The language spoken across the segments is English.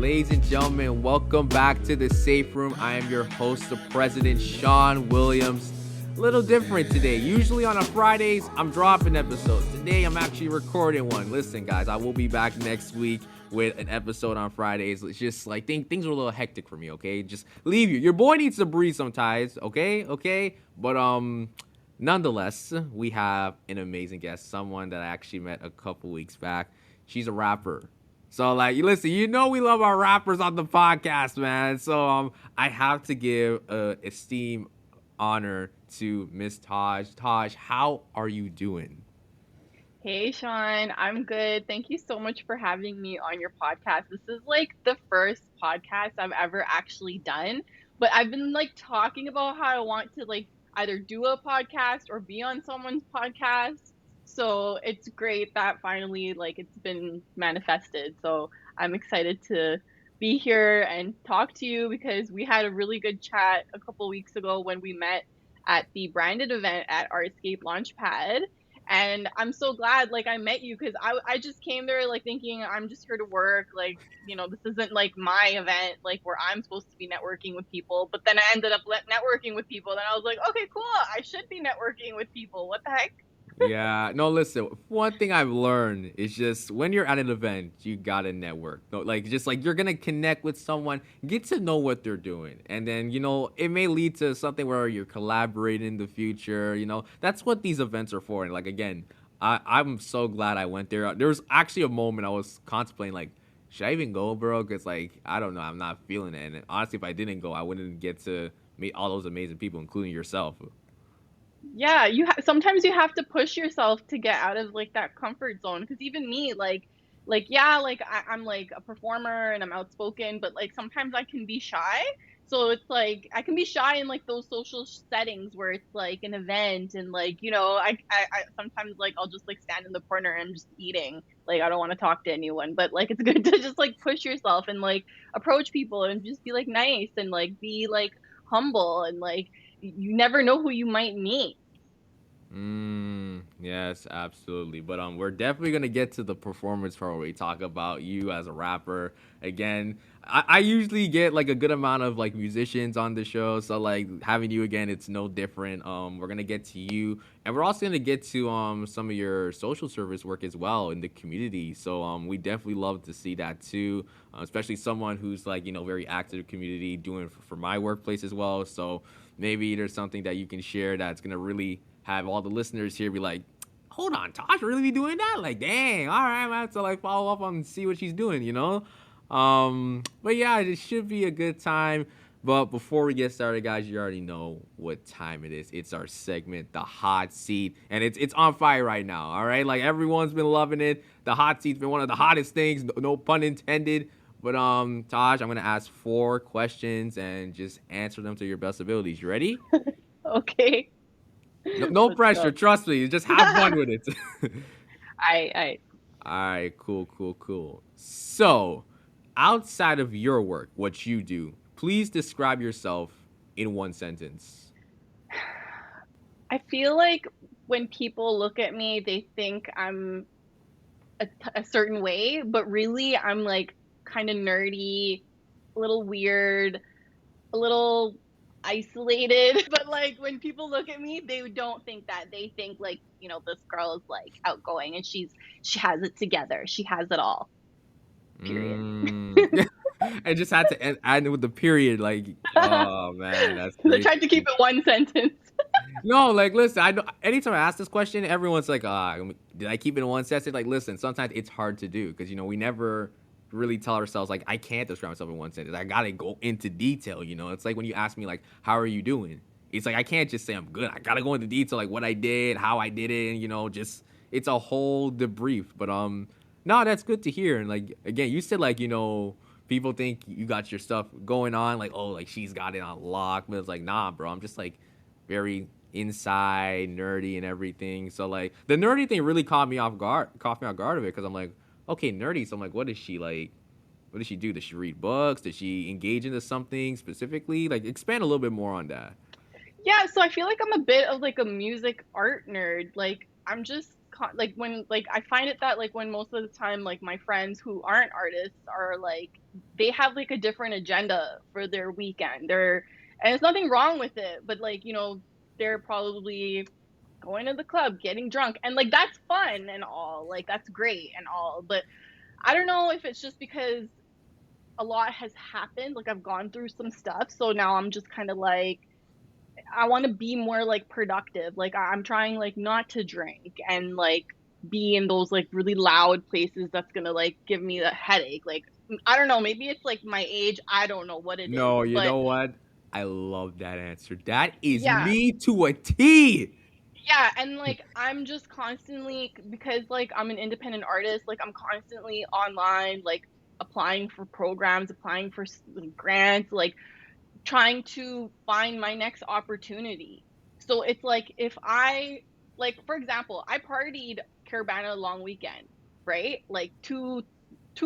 Ladies and gentlemen, welcome back to the Safe Room. I am your host, the President, Sean Williams. A little different today. Usually on a Fridays, I'm dropping episodes. Today, I'm actually recording one. Listen, guys, I will be back next week with an episode on Fridays. It's just like things are a little hectic for me, okay? Just leave you. Your boy needs to breathe sometimes, okay? But nonetheless, we have an amazing guest, someone that I actually met a couple weeks back. She's a rapper. So, like, listen, you know we love our rappers on the podcast, man. So, I have to give esteemed honor to Mizz Taj. Taj, how are you doing? Hey Sean, I'm good. Thank you so much for having me on your podcast. This is like the first podcast I've ever actually done, but I've been like talking about how I want to like either do a podcast or be on someone's podcast. So it's great that finally like it's been manifested. So I'm excited to be here and talk to you because we had a really good chat a couple weeks ago when we met at the branded event at Artscape Launchpad. And I'm so glad like I met you because I just came there like thinking I'm just here to work, like this isn't like my event like where I'm supposed to be networking with people, but then I ended up networking with people. Then I was like, okay, cool, I should be networking with people. What the heck. Yeah, no, listen, one thing I've learned is just when you're at an event, you gotta network. No, like, just like you're gonna connect with someone, get to know what they're doing. And then, it may lead to something where you're collaborating in the future. That's what these events are for. And, like, again, I'm so glad I went there. There was actually a moment I was contemplating, like, should I even go, bro? Because, like, I don't know, I'm not feeling it. And honestly, if I didn't go, I wouldn't get to meet all those amazing people, including yourself. Yeah, sometimes you have to push yourself to get out of like that comfort zone because even me like yeah, like I'm like a performer and I'm outspoken, but like sometimes I can be shy. So it's like I can be shy in like those social settings where it's like an event and like I sometimes like I'll just like stand in the corner and I'm just eating, like I don't want to talk to anyone, but like it's good to just like push yourself and like approach people and just be like nice and like be like humble and like you never know who you might meet. Yes, absolutely. But we're definitely gonna get to the performance part where we talk about you as a rapper. Again, I usually get like a good amount of like musicians on the show, so like having you again, it's no different. We're gonna get to you, and we're also gonna get to some of your social service work as well in the community. So we definitely love to see that too, especially someone who's like very active community doing for my workplace as well. So maybe there's something that you can share that's gonna really have all the listeners here be like, hold on, Tosh really be doing that? Like, dang, all right, man. So like follow up on and see what she's doing. But yeah, it should be a good time. But before we get started, guys, you already know what time it is. It's our segment, the hot seat, and it's on fire right now. All right, like everyone's been loving it. The hot seat's been one of the hottest things. No pun intended. But Taj, I'm gonna ask 4 questions and just answer them to your best abilities. You ready? Okay, No let's pressure. go. Trust me. Just have fun with it. I All right. Cool. So, outside of your work, what you do, please describe yourself in 1 sentence. I feel like when people look at me, they think I'm a certain way, but really I'm like kind of nerdy, a little weird, a little isolated. But like when people look at me, they don't think that. They think like, this girl is like outgoing and she has it together. She has it all. Period. Mm. I just had to add it with the period. Like, oh man, that's I crazy. tried to keep it one sentence. No, like, listen. I know. Anytime I ask this question, everyone's like, did I keep it in 1 sentence?" Like, listen. Sometimes it's hard to do because we never really tell ourselves like, I can't describe myself in 1 sentence. I gotta go into detail. It's like when you ask me like, how are you doing? It's like I can't just say I'm good. I gotta go into detail, like what I did, how I did it, and just it's a whole debrief. But no, that's good to hear. And like again, you said like people think you got your stuff going on, like oh, like she's got it on lock, but it's like nah, bro. I'm just like very inside, nerdy, and everything. So like the nerdy thing really caught me off guard of it because I'm like, okay, nerdy. So I'm like, what is she like? What does she do? Does she read books? Does she engage into something specifically? Like expand a little bit more on that. Yeah, so I feel like I'm a bit of like a music art nerd. Like I'm just like when like I find it that like when most of the time like my friends who aren't artists are like they have like a different agenda for their weekend. And there's nothing wrong with it, but like, they're probably going to the club, getting drunk, and like that's fun and all. Like that's great and all, but I don't know if it's just because a lot has happened. Like I've gone through some stuff, so now I'm just kind of like I want to be more like productive. Like I'm trying like not to drink and like be in those like really loud places that's gonna like give me a headache. Like I don't know, maybe it's like my age. I don't know what it is, No, you but know what? I love that answer. That is yeah, me to a T. yeah, and like I'm just constantly because like I'm an independent artist. Like I'm constantly online, like applying for programs, applying for grants, like trying to find my next opportunity. So it's like if I like for example, I partied Carabana long weekend, right? Like two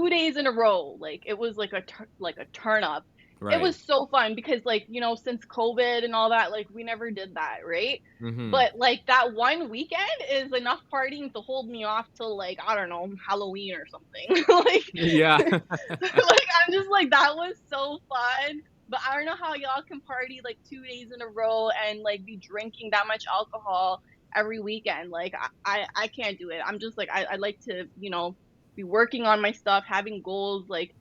days in a row. Like it was like like a turn up. It Right. was so fun because like, since COVID and all that, like we never did that, right? Mm-hmm. But like that one weekend is enough partying to hold me off till like, I don't know, Halloween or something. Like Yeah. like I'm just like that was so fun. But I don't know how y'all can party like 2 days in a row and like be drinking that much alcohol every weekend. Like I can't do it. I'm just like I like to, be working on my stuff, having goals, like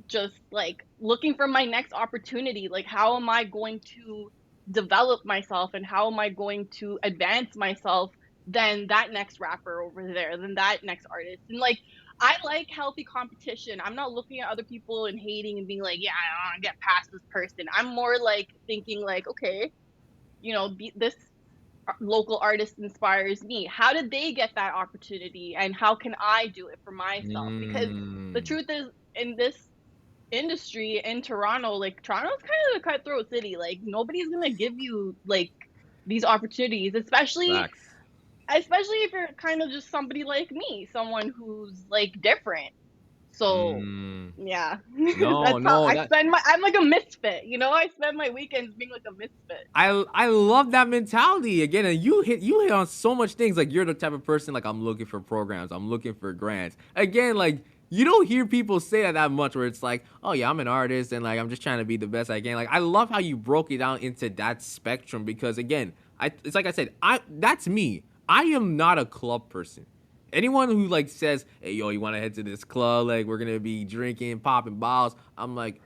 just like looking for my next opportunity. Like how am I going to develop myself and how am I going to advance myself than that next rapper over there, than that next artist. And like I like healthy competition. I'm not looking at other people and hating and being like, yeah, I don't want to get past this person. I'm more like thinking like, okay, this local artist inspires me. How did they get that opportunity and how can I do it for myself? Because the Mm. truth is in this industry in Toronto, like Toronto's kind of a cutthroat city. Like nobody's going to give you like these opportunities, Facts. especially if you're kind of just somebody like me, someone who's like different. So, Mm. yeah, No, that's how no, that I'm like a misfit, I spend my weekends being like a misfit. I love that mentality again, and you hit on so much things. Like you're the type of person like I'm looking for programs, I'm looking for grants. Again, like you don't hear people say that much, where it's like, oh yeah, I'm an artist and like I'm just trying to be the best I can. Like I love how you broke it down into that spectrum because again, it's like I said, I that's me. I am not a club person. Anyone who like says, hey yo, you want to head to this club? Like we're gonna be drinking, popping balls. I'm like,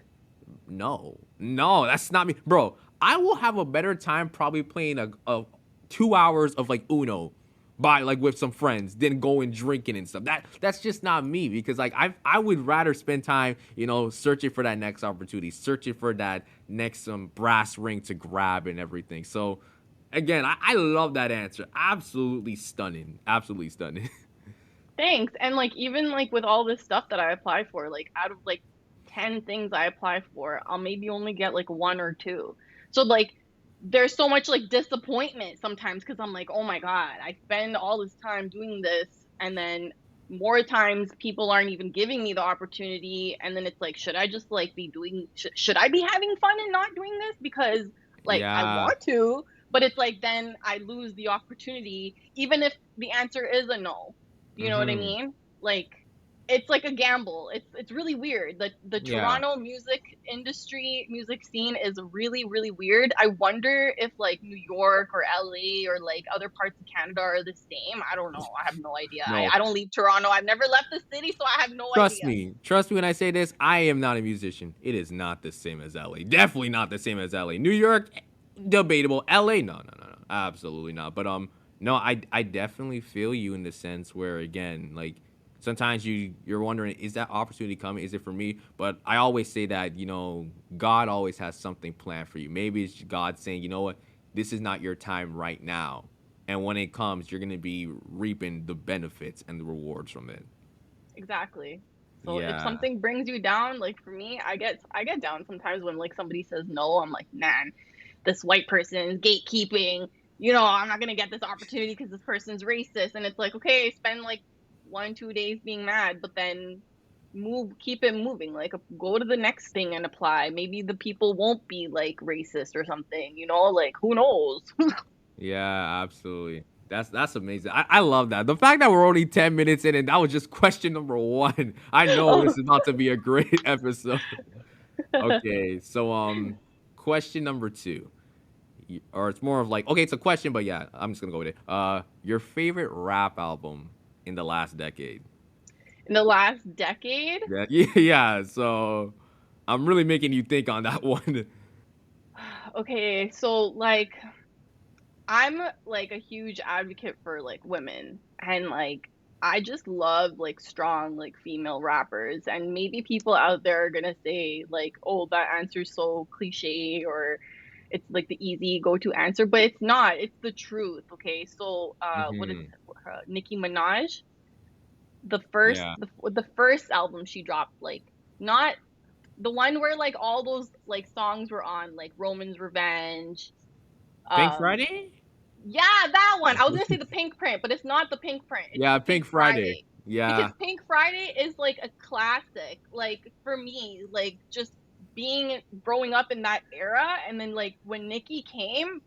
no, no, that's not me, bro. I will have a better time probably playing a 2 hours of like Uno by like with some friends than going drinking and stuff. That's just not me because like I would rather spend time searching for that next opportunity, searching for that next brass ring to grab and everything. So again, I love that answer. Absolutely stunning. Absolutely stunning. Thanks. And like even like with all this stuff that I apply for, like out of like 10 things I apply for, I'll maybe only get like one or two. So like there's so much like disappointment sometimes because I'm like, oh my God, I spend all this time doing this and then more times people aren't even giving me the opportunity and then it's like, should I just like be doing should I be having fun and not doing this because like I Yeah. want to, but it's like then I lose the opportunity even if the answer is a no. You know what I Mm-hmm. mean? Like it's like a gamble. It's really weird. The Yeah. Toronto music industry, music scene is really really weird. I wonder if like New York or LA or like other parts of Canada are the same. I don't know. I have no idea. No. I don't leave Toronto. I've never left the city, so I have no Trust idea. me. Trust me when I say this. I am not a musician. It is not the same as LA. Definitely not the same as LA. New York, debatable. LA, no, no, no, no. Absolutely not. But no, I definitely feel you in the sense where again, like sometimes you're wondering, is that opportunity coming? Is it for me? But I always say that, God always has something planned for you. Maybe it's God saying, you know what, this is not your time right now. And when it comes, you're gonna be reaping the benefits and the rewards from it. Exactly. So if Yeah. something brings you down, like for me, I get down sometimes when like somebody says no. I'm like, man, this white person is gatekeeping. I'm not gonna get this opportunity because this person's racist. And it's like, okay, spend like 1 2 days being mad, but then keep it moving. Like go to the next thing and apply. Maybe the people won't be like racist or something. Like who knows? Yeah, absolutely. That's amazing. I love that. The fact that we're only 10 minutes in and that was just question number one. I know this Oh. is about to be a great episode. Okay, so question number two. Or it's more of like, okay, it's a question, but yeah, I'm just gonna go with it. Your favorite rap album in the last decade? In the last decade? Yeah, yeah. So I'm really making you think on that one. Okay, so like I'm like a huge advocate for like women and like I just love like strong like female rappers and maybe people out there are gonna say like, oh, that answer's so cliche or it's like the easy go-to answer, but it's not. It's the truth. Okay, so what is Hmm. Nicki Minaj? The first Yeah. the first album she dropped, like not the one where like all those like songs were on, like Roman's Revenge. Pink Um, Friday? yeah, that one. I was gonna say the Pink Print, but it's not the Pink Print. It's Yeah, Pink Pink Friday. Friday. Because Yeah. Pink Friday is like a classic. Like for me, like just being growing up in that era and then like when Nicki came,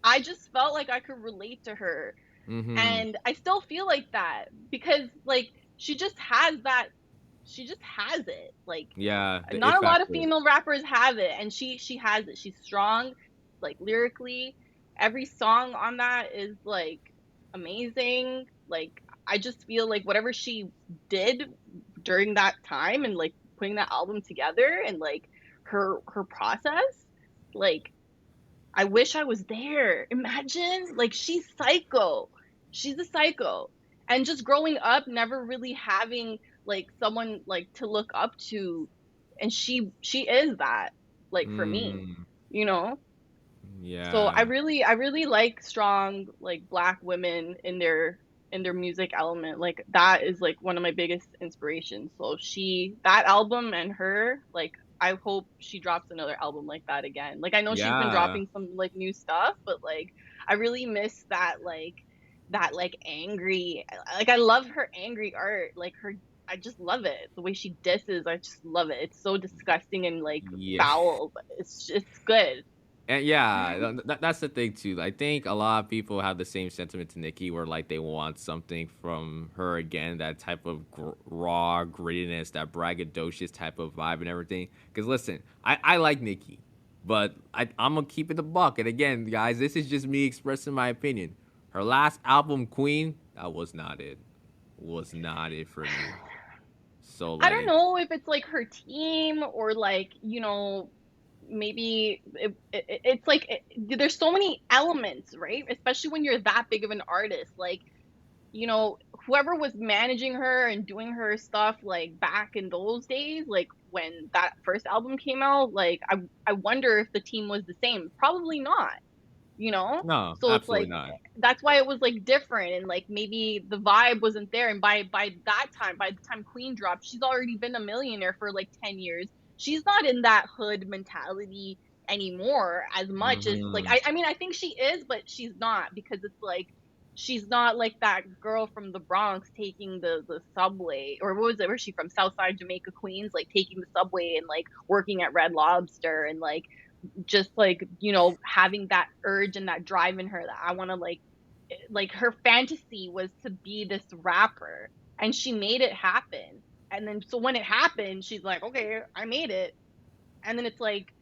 I just felt like I could relate to her. Hmm. And I still feel like that because like she just has it. Like Yeah, the it not a lot of factor. female rappers have it and she has it. She's strong like lyrically. Every song on that is like amazing. Like I just feel like whatever she did during that time and like putting that album together and like her process, like I wish I was there. Imagine, like, she's psycho. She's a psycho. And just growing up, never really having like someone like to look up to, and she is that, like for me, Mm, you know? So yeah. I really like strong like black women in their music element. Like that is like one of my biggest inspirations. So she that album and her like I hope she drops another album like that again. Like I know she's been Yeah. dropping some like new stuff, but like I really miss that like angry like I love her angry art. Like her I just love it. The way she disses, I just love it. It's so disgusting and like Yeah. foul, but it's good. And yeah, that's the thing too. I think a lot of people have the same sentiment to Nikki, where like they want something from her again, that type of raw grittiness, that braggadocious type of vibe and everything. Because listen, I like Nikki, but I'm gonna keep it a buck. And again, guys, this is just me expressing my opinion. Her last album, Queen, that was not it. Was not it for me. So I don't like, know if it's like her team or like, you know, maybe it's like there's so many elements, right? Especially when you're that big of an artist. Like, you know, whoever was managing her and doing her stuff like back in those days, like when that first album came out, like I wonder if the team was the same. Probably not, you know? no, So it's absolutely like not. that's why it was like different and like maybe the vibe wasn't there and by that time by the time Queen dropped, she's already been a millionaire for like 10 years. She's not in that hood mentality anymore as much as like Hmm. I mean I think she is, but she's not because it's like she's not like that girl from the Bronx taking the subway or what was it? Where's she from? Southside Jamaica, Queens, like taking the subway and like working at Red Lobster and like just like you know having that urge and that drive in her that I want to like her fantasy was to be this rapper and she made it happen and then so when it happened she's like okay I made it and then it's like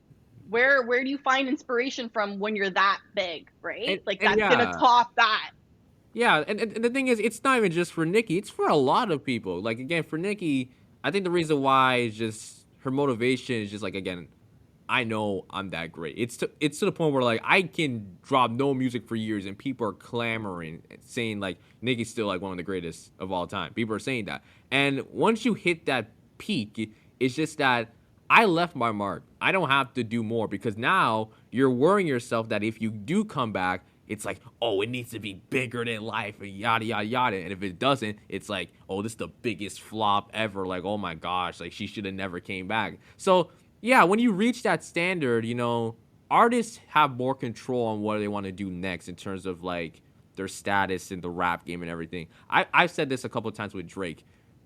where do you find inspiration from when you're that big, right? Like And that's gonna yeah, top that. yeah, and the thing is, it's not even just for Nikki. It's for a lot of people. Like again, for Nikki, I think the reason why is just her motivation is just like again, I know I'm that great. It's to the point where like I can drop no music for years and people are clamoring, saying like Nikki's still like one of the greatest of all time. People are saying that, and once you hit that peak, it's just that I left my mark. I don't have to do more because now you're worrying yourself that if you do come back, it's like, oh, it needs to be bigger than life and yada yada yada. And if it doesn't, it's like, oh, this is the biggest flop ever. Like, oh my gosh, like she should have never came back. So yeah, when you reach that standard, artists have more control on what they want to do next in terms of like their status in the rap game and everything. I've said this a couple of times with Drake.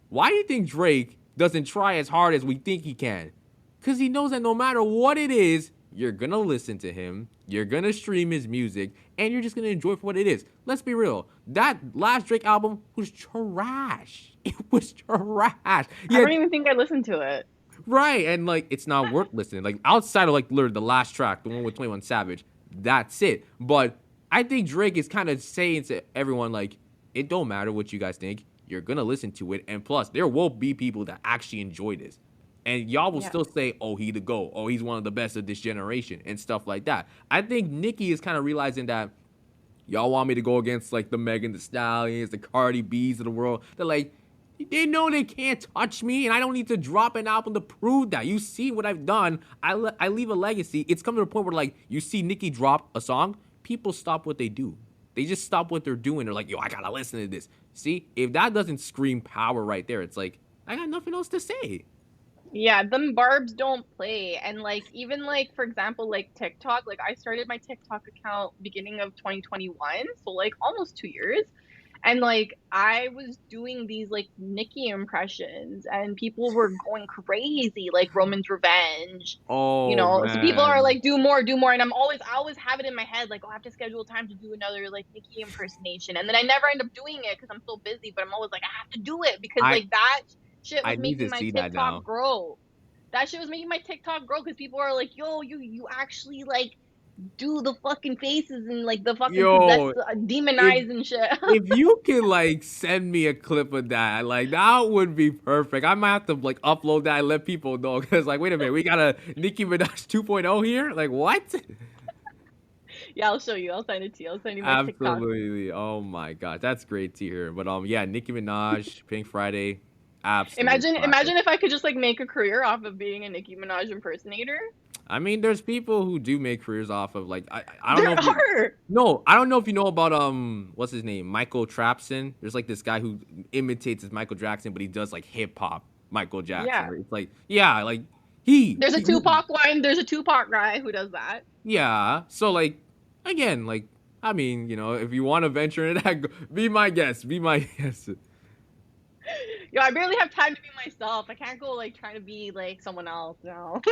Why do you think Drake doesn't try as hard as we think he can? Because he knows that no matter what it is, you're gonna listen to him, you're gonna stream his music, and you're just gonna enjoy it for what it is. Let's be real. That last Drake album was trash. It was trash. I Yeah, don't even think I listened to it. right. And like it's not worth listening. Like outside of like literally the last track, the one with 21 Savage, that's it. But I think Drake is kind of saying to everyone like, it don't matter what you guys think. You're gonna listen to it, and plus, there will be people that actually enjoy this, and y'all will Yeah. still say, "Oh, he the GOAT. Oh, he's one of the best of this generation," and stuff like that. I think Nicki is kind of realizing that y'all want me to go against like the Megan Thee Stallions, the Cardi B's of the world. They're like, they know they can't touch me, and I don't need to drop an album to prove that. You see what I've done. I leave a legacy. It's come to the point where like you see Nicki drop a song, people stop what they do. They just stop what they're doing. They're like, yo, I gotta listen to this. See, if that doesn't scream power right there, it's like I got nothing else to say. Yeah, them barbs don't play. And like even like for example, like TikTok, like I started my TikTok account beginning of 2021, so like almost 2 years. And like I was doing these like Nicki impressions and people were going crazy, like Roman's Revenge. Oh So people are man, like, do more, and I always have it in my head, like, oh, I have to schedule time to do another like Nicki impersonation, and then I never end up doing it because I'm so busy. But I'm always like, I have to do it because I like that shit I was need making to my see that TikTok now. grow. That shit was making my TikTok grow because people are like, yo, you actually like do the fucking faces and like the fucking possess Yo, if demonize and shit. if you can like send me a clip of that, like that would be perfect. I might have to like upload that and let people know because like, wait a minute, we got a Nicki Minaj 2.0 here. Like what? Yeah, I'll show you. I'll send it to you. I'll send you my TikTok. Absolutely. Oh my god, that's great to hear. But yeah, Nicki Minaj, Pink Friday, absolute Imagine classic. if I could just like make a career off of being a Nicki Minaj impersonator. I mean, there's people who do make careers off of like I don't know There if you are. no, I don't know if you know about what's his name? Michael Trapson. There's like this guy who imitates his Michael Jackson, but he does like hip hop Michael Jackson. Yeah. Where it's like, yeah, like he, There's a he Tupac one. There's a Tupac guy who does that. yeah. So like again, like I mean, if you want to venture into that, be my guest. Be my guest. Yo, I barely have time to be myself. I can't go like trying to be like someone else now.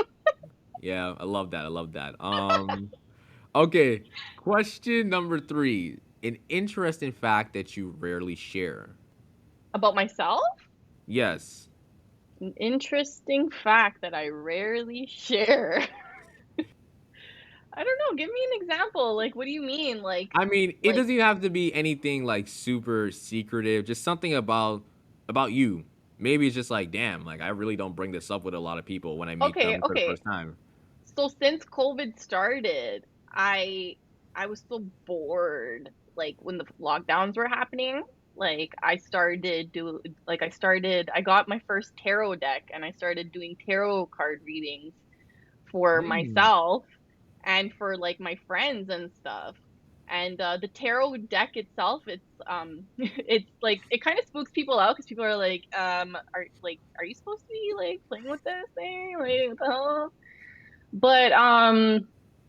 Yeah, I love that. I love that. Okay. Question number 3. An interesting fact that you rarely share. About myself? Yes. An interesting fact that I rarely share. I don't know. Give me an example. Like, what do you mean? I mean, it Like, doesn't even have to be anything like super secretive. Just something about you. Maybe it's just like, damn, like I really don't bring this up with a lot of people when I meet okay, them for the okay. first time. So since COVID started, I was so bored. Like when the lockdowns were happening, like I got my first tarot deck and I started doing tarot card readings for Mm. myself and for like my friends and stuff. And the tarot deck itself, it's like it kind of spooks people out because people are like, are you supposed to be like playing with this thing? Like, what the hell? But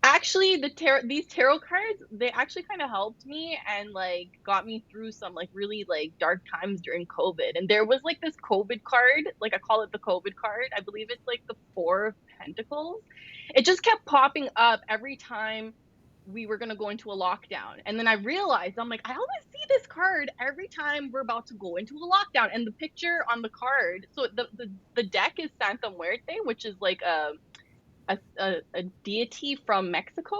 actually these tarot cards, they actually kind of helped me and like got me through some like really like dark times during COVID. And there was like this COVID card, like I call it the COVID card. I believe it's like the 4 of Pentacles. It just kept popping up every time we were going to go into a lockdown. And then I realized, I'm like, I always see this card every time we're about to go into a lockdown. And the picture on the card, so the deck is Santa Muerte, which is like a deity from Mexico.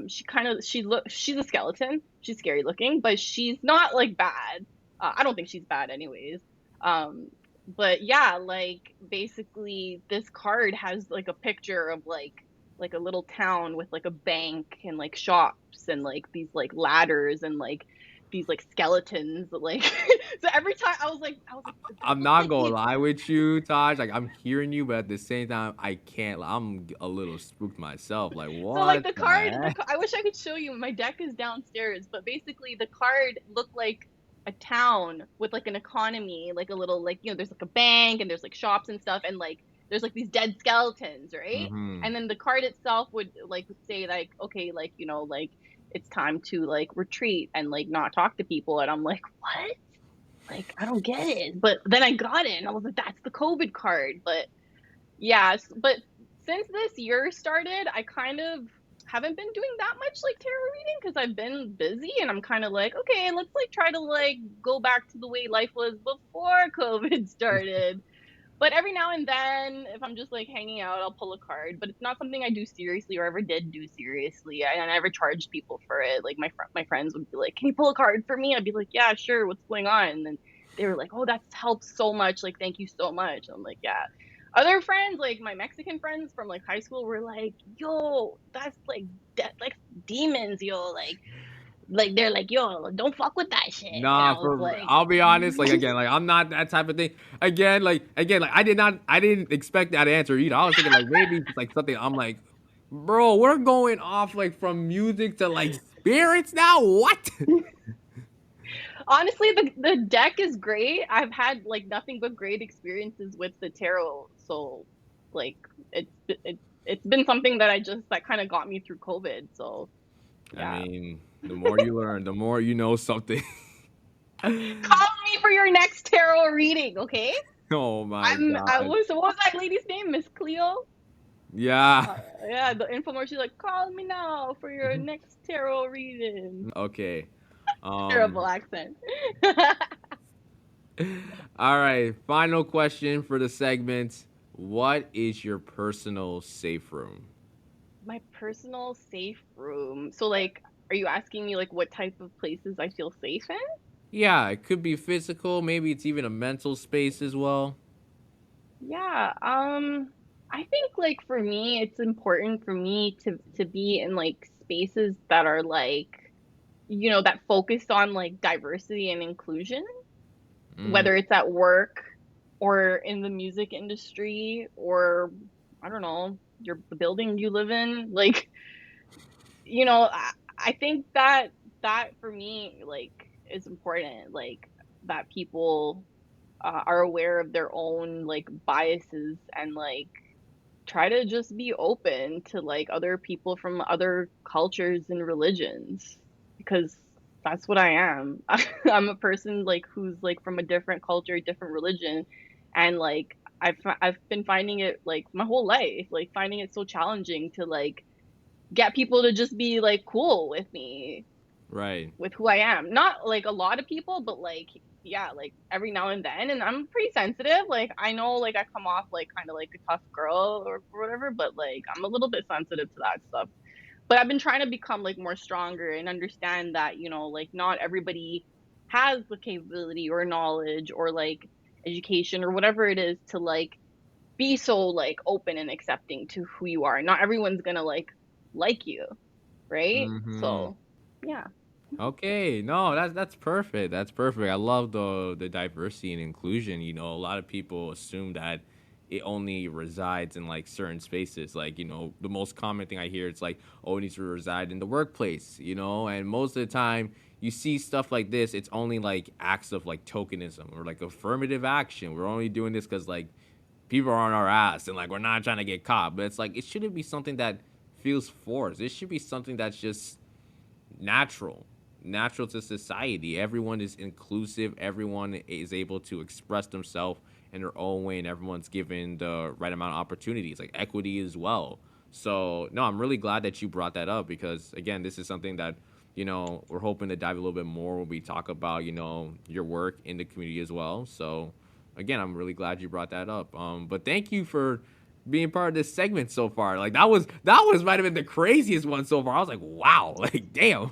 She's a skeleton. She's scary looking, but she's not like bad. I don't think she's bad anyways. Um, but yeah, like basically this card has like a picture of like a little town with like a bank and like shops and like these like ladders and like these like skeletons like so every time I was like that I'm looks not like gonna the lie with you, Taj. Like I'm hearing you, but at the same time, I can't. I'm a little spooked myself. Like So like what the the card, heck? I wish I could show you. My deck is downstairs, but basically the card looked like a town with like an economy, like a little like there's like a bank and there's like shops and stuff and like there's like these dead skeletons, right? Mm-hmm. And then the card itself would like say like okay, like like it's time to like retreat and like not talk to people and I'm like, "What? Like I don't get it." But then I got it and I was like, "That's the COVID card." But yeah, but since this year started, I kind of haven't been doing that much like tarot reading because I've been busy and I'm kind of like, okay, let's like try to like go back to the way life was before COVID started. But every now and then, if I'm just like hanging out, I'll pull a card. But it's not something I do seriously or ever did do seriously. I never charged people for it. Like my friends would be like, "Can you pull a card for me?" I'd be like, "Yeah, sure. What's going on?" And then they were like, "Oh, that's helped so much. Like, thank you so much." I'm like, "Yeah." Other friends, like my Mexican friends from like high school, were like, "Yo, that's like like demons, yo." Like they're like, "Yo, don't fuck with that shit." And Nah, I was for like, I'll be honest, like again, like I'm not that type of thing. Again, like I didn't expect that answer either. I was thinking like maybe it's like something I'm like, bro, we're going off like from music to like spirits now. What? honestly, the deck is great. I've had like nothing but great experiences with the tarot. So like it's been something that I just that kind of got me through COVID. So I yeah. mean, the more you learn, the more you know something. Call me for your next tarot reading, okay? Oh my I god. was what was that lady's name? Miss Cleo? Yeah. Yeah, the infomercial like call me now for your next tarot reading. Okay. Terrible Um accent. all right, final question for the segment. What is your personal safe room? My personal safe room. So like are you asking me like what type of places I feel safe in? Yeah, it could be physical, maybe it's even a mental space as well. Yeah, I think like for me it's important for me to be in like spaces that are like that focus on like diversity and inclusion, Mm, whether it's at work or in the music industry or I don't know, the building you live in. Like, I think that for me like is important, like that people are aware of their own like biases and like try to just be open to like other people from other cultures and religions because that's what I am. I'm a person like who's like from a different culture, different religion, and like I've been finding it like my whole life, like finding it so challenging to like get people to just be like cool with me, right. with who I am. Not like a lot of people, but like yeah, like every now and then. And I'm pretty sensitive. Like I know like I come off like kind of like a tough girl or whatever, but like I'm a little bit sensitive to that stuff. But I've been trying to become like more stronger and understand that, like not everybody has the capability or knowledge or like education or whatever it is to like be so like open and accepting to who you are. Not everyone's gonna like you, right? Mhm. So yeah. Okay, no, that's perfect. That's perfect. I love the diversity and inclusion. A lot of people assume that it only resides in like certain spaces. Like, the most common thing I hear it's like, oh, it needs to reside in the workplace. And most of the time you see stuff like this, it's only like acts of like tokenism or like affirmative action. We're only doing this because like people are on our ass and like we're not trying to get caught. But it's like it shouldn't be something that feels forced. It should be something that's just natural to society. Everyone is inclusive. Everyone is able to express themselves in their own way, and everyone's given the right amount of opportunities, like equity as well. So, no, I'm really glad that you brought that up because, again, this is something that, we're hoping to dive a little bit more when we talk about, your work in the community as well. So, again, I'm really glad you brought that up. But thank you for being part of this segment so far. Like that was might have been the craziest one so far. I was like, wow, like damn.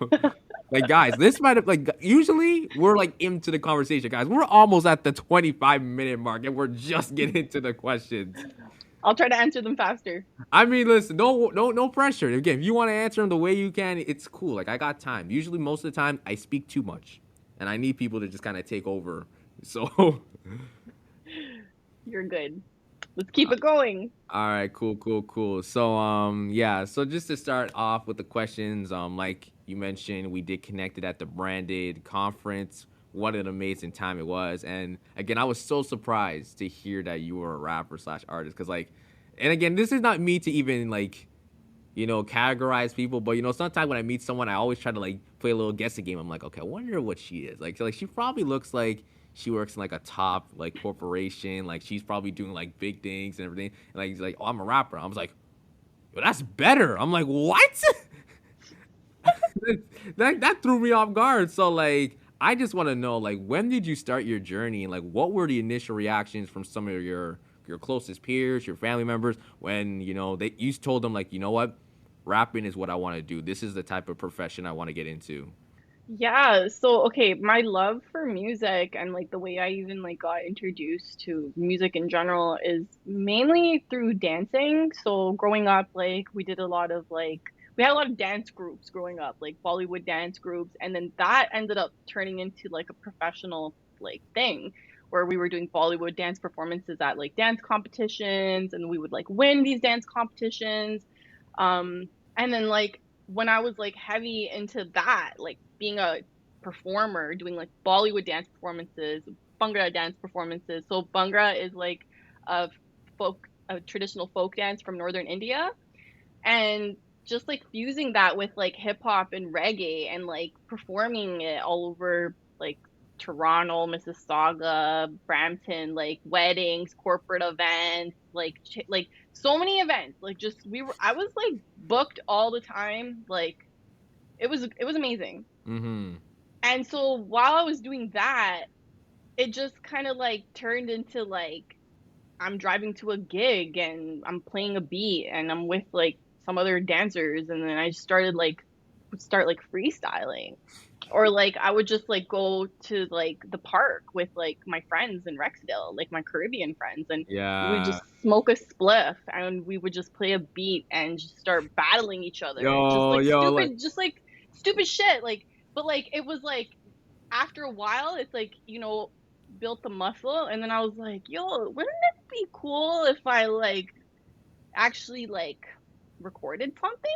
Like guys, this might have like usually we're like into the conversation, guys. We're almost at the 25-minute mark and we're just getting into the questions. I'll try to answer them faster. I mean, listen, no pressure. Again, if you want to answer them the way you can, it's cool. Like I got time. Usually most of the time I speak too much and I need people to just kind of take over. So You're good. Let's keep it going. all right, cool. So yeah, so just to start off with the questions, like you mentioned, we did connect it at the branded conference. What an amazing time it was. And again, I was so surprised to hear that you were a rapper slash artist. Cause like and again, this is not me to even like, categorize people, but sometimes when I meet someone, I always try to like play a little guessing game. I'm like, okay, I wonder what she is. Like she probably looks like she works in like a top like corporation. Like she's probably doing like big things and everything. And like he's like, oh, I'm a rapper. I was like, yo, that's better. I'm like, what? That threw me off guard. So like, I just want to know, like, when did you start your journey, and like, what were the initial reactions from some of your closest peers, your family members, when they you told them like, you know what, rapping is what I want to do. This is the type of profession I want to get into. Yeah, so okay, my love for music and like the way I even like got introduced to music in general is mainly through dancing. So growing up, like we did a lot of like we had a lot of dance groups growing up, like Bollywood dance groups, and then that ended up turning into like a professional like thing where we were doing Bollywood dance performances at like dance competitions and we would like win these dance competitions. Um, and then like when I was like heavy into that, like being a performer, doing like Bollywood dance performances, Bhangra dance performances. So Bhangra is like a a traditional folk dance from northern India, and just like fusing that with like hip hop and reggae and like performing it all over like Toronto, Mississauga, Brampton, like weddings, corporate events, like like so many events. Like just I was like booked all the time. Like it was amazing. Mm-hmm. And so while I was doing that, it just kind of like turned into like I'm driving to a gig and I'm playing a beat and I'm with like some other dancers, and then I started like would start like freestyling, or like I would just like go to like the park with like my friends in Rexdale, like my Caribbean friends, and we would Yeah. just smoke a spliff and we would just play a beat and just start battling each other, Yo, yo, like, just like stupid shit, like but like it was like after a while, it's like, built the muscle. And then I was like, yo, wouldn't it be cool if I like actually like recorded something?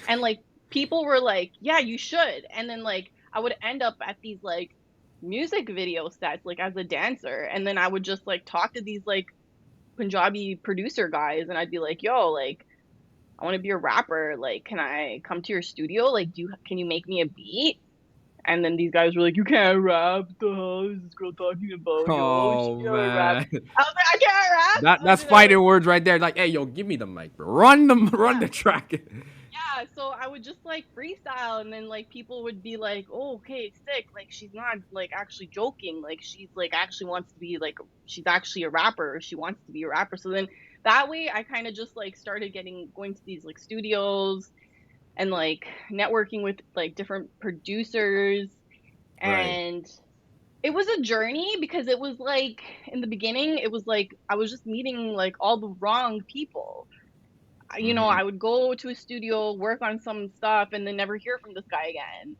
And like people were like, yeah, you should. And then like I would end up at these like music video sets, like as a dancer. And then I would just like talk to these like Punjabi producer guys and I'd be like, yo, like, I want to be a rapper. Like, can I come to your studio? Like, can you make me a beat? And then these guys were like, "You can't rap. What the hell is this girl talking about? Yo, she oh can't rap." man, I was like, "I can't rap." And that's then I would, fighting words right there. Like, hey, yo, give me the mic, bro. Run yeah, the track. yeah. So I would just like freestyle, and then like people would be like, "Oh, okay, sick. Like she's not like actually joking. Like she's like actually wants to be like she's actually a rapper. Or she wants to be a rapper." So then that way, I kind of just like started going to these like studios and like networking with like different producers, Right. and it was a journey because it was like in the beginning it was like I was just meeting like all the wrong people. Mm-hmm. I would go to a studio, work on some stuff, and then never hear from this guy again.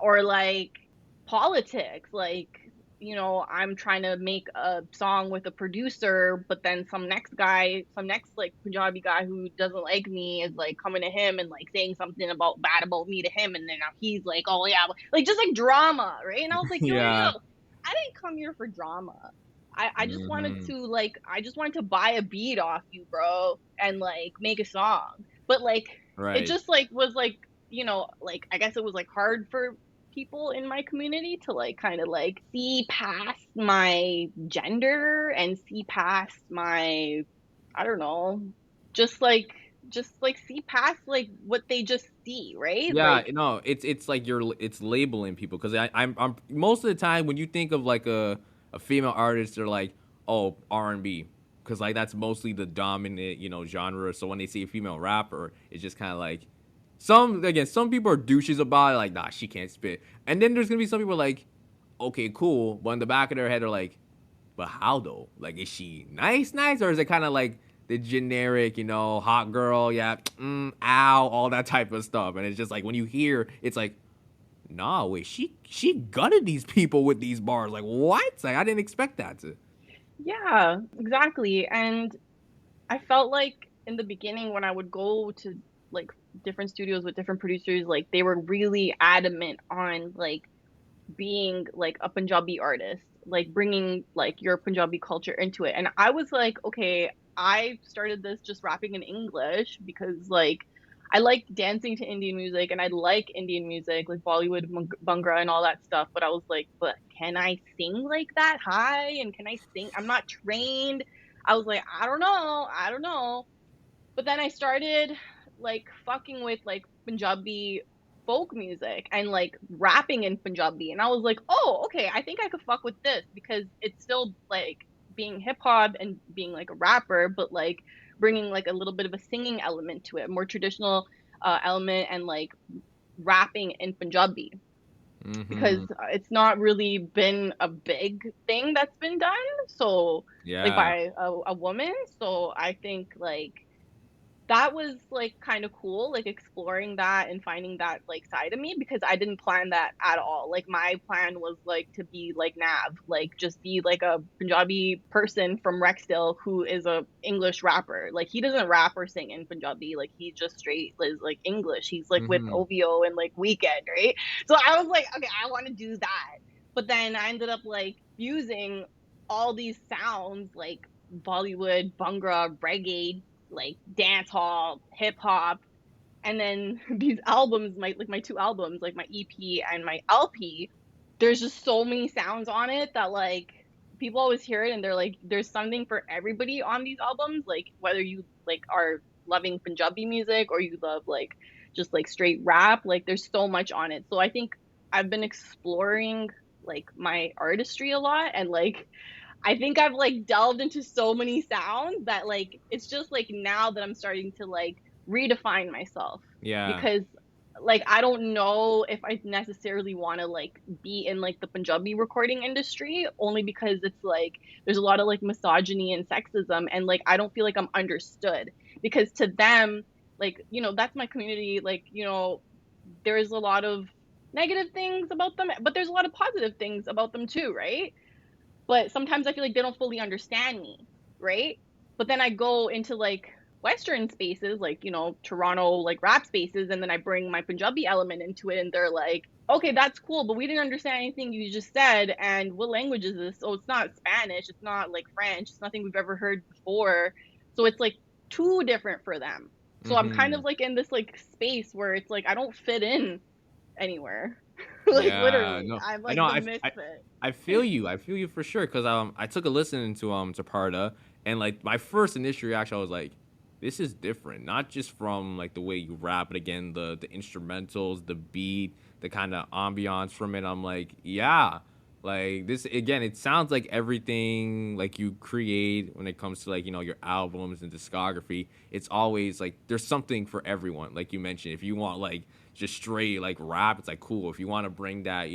Or like politics, like I'm trying to make a song with a producer, but then some next like Punjabi guy who doesn't like me is like coming to him and like saying something about bad about me to him, and then now he's like, oh yeah, like just like drama, right? And I was like, yo, Yeah. I didn't come here for drama. I just wanted Mm-hmm. to like I just wanted to buy a beat off you, bro, and like make a song. But like it Right. just like was like, like I guess it was like hard for people in my community to like kind of like see past my gender and see past my, I don't know, just like see past like what they just see, right? Yeah, Like no, it's like it's labeling people, because I'm most of the time when you think of like a female artist, they're like, oh, R&B, because like that's mostly the dominant genre. So when they see a female rapper, it's just kind of like some people are douches about it, like, nah, she can't spit, and then there's gonna be some people like, okay, cool, but in the back of their head they're like, but how though? Like, is she nice, or is it kind of like the generic, hot girl, yeah, ow, all that type of stuff? And it's just like when you hear, it's like, nah, wait, she gutted these people with these bars. Like, what? Like, I didn't expect that to. yeah, exactly. And I felt like in the beginning when I would go to like different studios with different producers, like they were really adamant on like being like a Punjabi artist, like bringing like your Punjabi culture into it. And I was like, okay, I started this just rapping in English because like I like dancing to Indian music and I like Indian music, like Bollywood, Bhangra, and all that stuff. But I was like, but can I sing like that high? And can I sing? I'm not trained. I was like, I don't know. But then I started like fucking with like Punjabi folk music and like rapping in Punjabi. And I was like, oh, okay, I think I could fuck with this because it's still like being hip hop and being like a rapper, but like bringing like a little bit of a singing element to it, more traditional element, and like rapping in Punjabi because Mm-hmm. it's not really been a big thing that's been done. So, like Yeah. by a woman. So I think like that was like kind of cool, like exploring that and finding that like side of me because I didn't plan that at all. Like my plan was like to be like Nav, like just be like a Punjabi person from Rexdale who is a English rapper. Like he doesn't rap or sing in Punjabi, like he just straight is like English. He's like with Mm-hmm. OVO and like Weekend, right? So I was like, okay, I want to do that. But then I ended up like fusing all these sounds like Bollywood, Bhangra, reggae, like dance hall, hip hop, and then these albums, my two albums, like my EP and my LP, there's just so many sounds on it that like people always hear it and they're like, there's something for everybody on these albums, like whether you like are loving Punjabi music or you love like just like straight rap, like there's so much on it. So I think I've been exploring like my artistry a lot and like I think I've like delved into so many sounds that like it's just like now that I'm starting to like redefine myself Yeah. because like I don't know if I necessarily want to like be in like the Punjabi recording industry only because it's like there's a lot of like misogyny and sexism and like I don't feel like I'm understood because to them like that's my community, like there's a lot of negative things about them but there's a lot of positive things about them too, right? But sometimes I feel like they don't fully understand me, right? But then I go into like Western spaces, like, Toronto, like rap spaces, and then I bring my Punjabi element into it, and they're like, okay, that's cool, but we didn't understand anything you just said. And what language is this? Oh, it's not Spanish, it's not like French, it's nothing we've ever heard before. So it's like too different for them. So I'm kind Mm-hmm. of like in this like space where it's like I don't fit in anywhere. Like Yeah. literally, No, I'm I like know. the I misfit. I feel you. I feel you for sure. Cause I took a listen to Parda, and like my first initial reaction, I was like, this is different. Not just from like the way you rap, but again the instrumentals, the beat, the kind of ambiance from it. I'm like, yeah. Like this again, it sounds like everything like you create when it comes to like your albums and discography. It's always like there's something for everyone. Like you mentioned, if you want like just straight like rap, it's like cool. If you want to bring that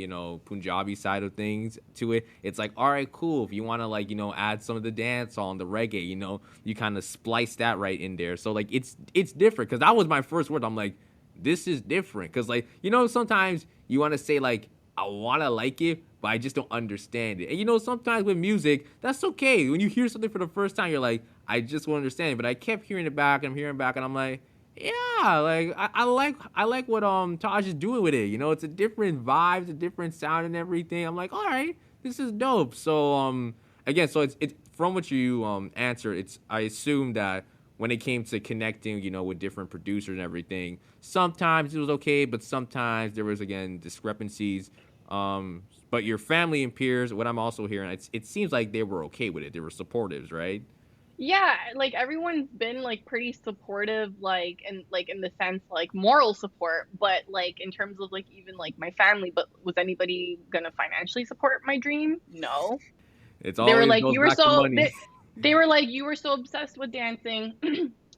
Punjabi side of things to it, it's like all right, cool. If you want to like add some of the dance on the reggae, you kind of splice that right in there. So like it's different because that was my first word. I'm like, this is different because like sometimes you want to say like I want to like it, but I just don't understand it. And sometimes with music, that's okay. When you hear something for the first time, you're like, I just won't understand it. But I kept hearing it back and I'm hearing it back, and I'm like, yeah, like I like what Taj is doing with it. It's a different vibe, it's a different sound and everything. I'm like, all right, this is dope. So again, so it's from what you answered, it's I assume that when it came to connecting, with different producers and everything, sometimes it was okay, but sometimes there was again discrepancies. But your family and peers, what I'm also hearing, it seems like they were okay with it. They were supportives, right? Yeah, like everyone's been like pretty supportive, like in the sense like moral support, but like in terms of like even like my family, but was anybody gonna financially support my dream? No. It They were always like, goes back to money. they were like, you were so obsessed with dancing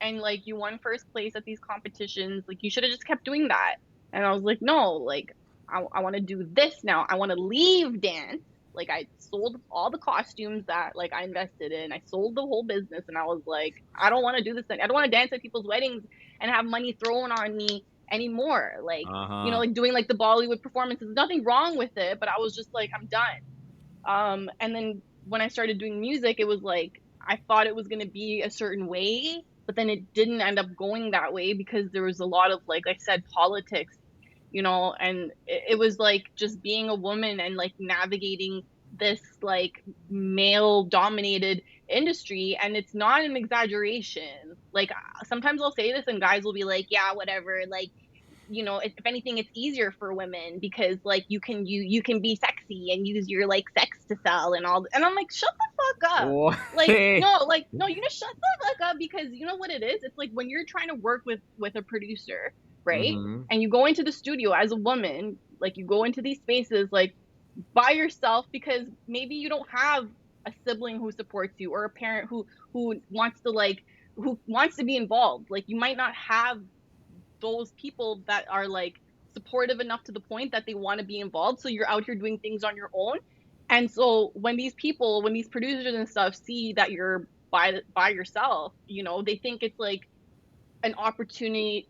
and like you won first place at these competitions, like you should have just kept doing that. And I was like, no, like I want to do this now. I want to leave dance. Like I sold all the costumes that like I invested in. I sold the whole business and I was like, I don't want to do this thing. I don't want to dance at people's weddings and have money thrown on me anymore. Like, Uh huh. like doing like the Bollywood performances, nothing wrong with it, but I was just like, I'm done. And then when I started doing music, it was like I thought it was going to be a certain way, but then it didn't end up going that way because there was a lot of, like I said, politics, and it was like just being a woman and like navigating this like male dominated industry. And it's not an exaggeration. Like sometimes I'll say this and guys will be like, yeah, whatever. Like, if anything it's easier for women because like you can be sexy and use your like sex to sell and all, and I'm like, shut the fuck up. What? Like no, you just shut the fuck up because you know what it is? It's like when you're trying to work with a producer, right? Mm-hmm. And you go into the studio as a woman, like you go into these spaces like by yourself because maybe you don't have a sibling who supports you or a parent who wants to like who wants to be involved. Like you might not have those people that are like supportive enough to the point that they want to be involved. So you're out here doing things on your own. And so when these people, when these producers and stuff see that you're by yourself, you know, they think it's like an opportunity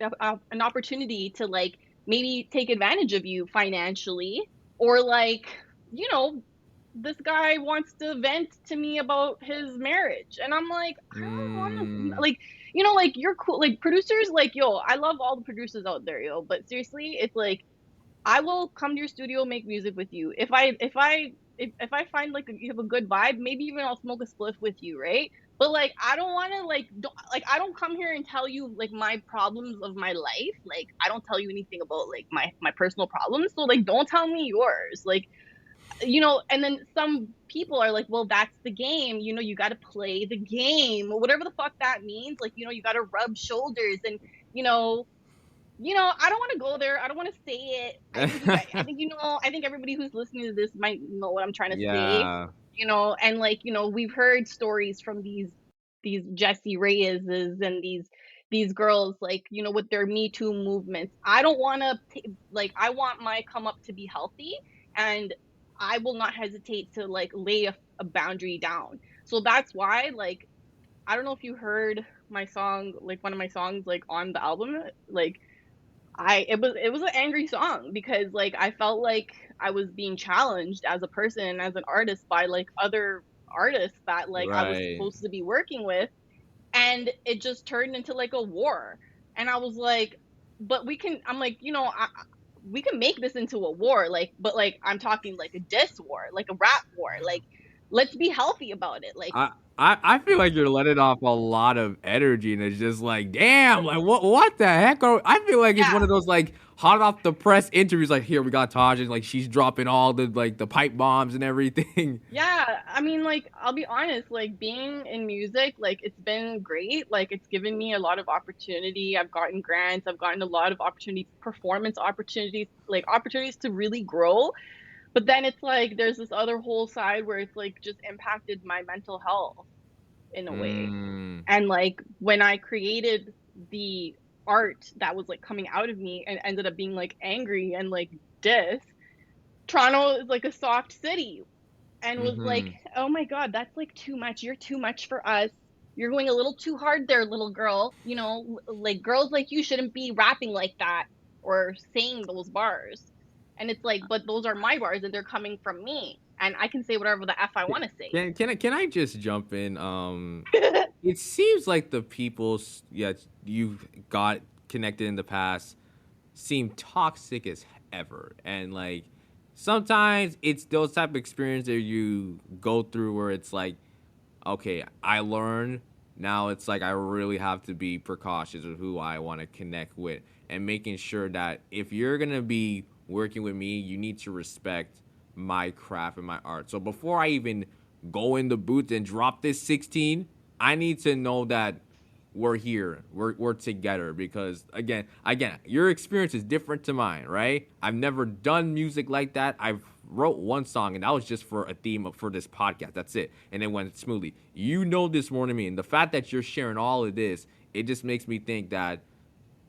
to like maybe take advantage of you financially or like, you know, this guy wants to vent to me about his marriage and I'm like I don't want to Mm, like you know like you're cool like producers like yo I love all the producers out there yo but seriously it's like I will come to your studio make music with you if I find like you have a good vibe maybe even I'll smoke a spliff with you right but like I don't want to like I don't come here and tell you like my problems of my life like I don't tell you anything about like my personal problems so like don't tell me yours like you know, and then some people are like, well, that's the game. You know, you got to play the game, whatever the fuck that means. Like, you know, you got to rub shoulders and, you know, I don't want to go there. I don't want to say it. I think, you know, I think everybody who's listening to this might know what I'm trying to say, yeah. you know, and like, you know, we've heard stories from these Jesse Reyeses and these girls like you know with their Me Too movements. I don't want to like I want my come up to be healthy and I will not hesitate to like lay a boundary down. So that's why like I don't know if you heard my song like one of my songs like on the album like I it was an angry song because like I felt like I was being challenged as a person as an artist by like other artists that like I was Right. supposed to be working with and it just turned into like a war and I was like but we can I'm like you know we can make this into a war like but like I'm talking like a diss war like a rap war like let's be healthy about it like I, I feel like you're letting off a lot of energy, and it's just like, damn, like what the heck? I feel like it's one yeah of those like hot off the press interviews. Like here we got Taj, and like she's dropping all the like the pipe bombs and everything. yeah I mean like I'll be honest like being in music like it's been great like it's given me a lot of opportunity I've gotten grants I've gotten a lot of opportunities performance opportunities like opportunities to really grow. But then it's like there's this other whole side where it's like just impacted my mental health in a way. Mm, And like when I created the art that was like coming out of me and ended up being like angry and like diss, Toronto is like a soft city and was like, mm-hmm. oh my God, that's like too much. You're too much for us. You're going a little too hard there, little girl. You know, like girls like you shouldn't be rapping like that or saying those bars. And it's like, but those are my bars and they're coming from me. And I can say whatever the F I want to say. Can I just jump in? It seems like the people yeah you've got connected in the past seem toxic as ever, and like sometimes it's those type of experiences that you go through where it's like, okay, I learned. Now it's like I really have to be precautious of who I want to connect with and making sure that if you're gonna be working with me, you need to respect my craft and my art. So before I even go in the booth and drop this 16, I need to know that we're here, we're together because again, your experience is different to mine, right? I've never done music like that. I've wrote one song and that was just for a theme for this podcast. That's it, and it went smoothly. You know this more than me, and the fact that you're sharing all of this, it just makes me think that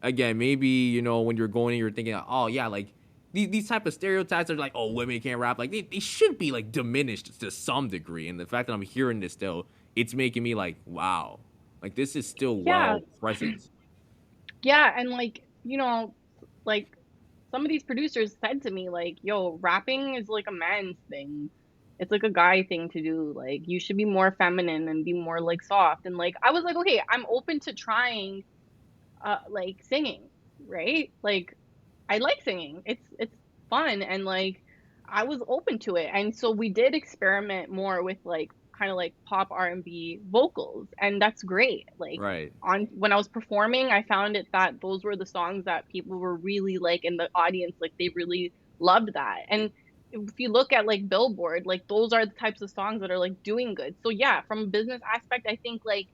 again, maybe you know when you're going and you're thinking, oh yeah, like these type of stereotypes are like, oh, women can't rap. Like they should be like diminished to some degree. And the fact that I'm hearing this still, it's making me like, wow, like this is still Yeah. well present. Yeah. And like, you know, like some of these producers said to me, like, yo, rapping is like a man's thing. It's like a guy thing to do. Like, you should be more feminine and be more like soft. And like, I was like, okay, I'm open to trying like singing, right? Like I like singing. It's fun and like I was open to it. And so we did experiment more with like kind of like pop R&B vocals and that's great. Like Right. on when I was performing, I found it that those were the songs that people were really like in the audience like they really loved that. And if you look at like Billboard, like those are the types of songs that are like doing good. So yeah, from a business aspect, I think like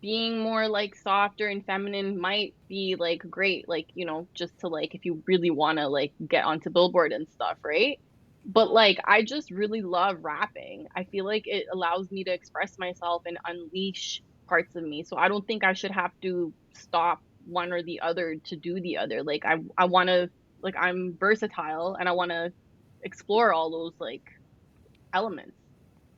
being more like softer and feminine might be like great, like, just to like if you really want to like get onto Billboard and stuff, right? But like I just really love rapping. I feel like it allows me to express myself and unleash parts of me. So I don't think I should have to stop one or the other to do the other. Like I want to, like, I'm versatile and I want to explore all those like elements.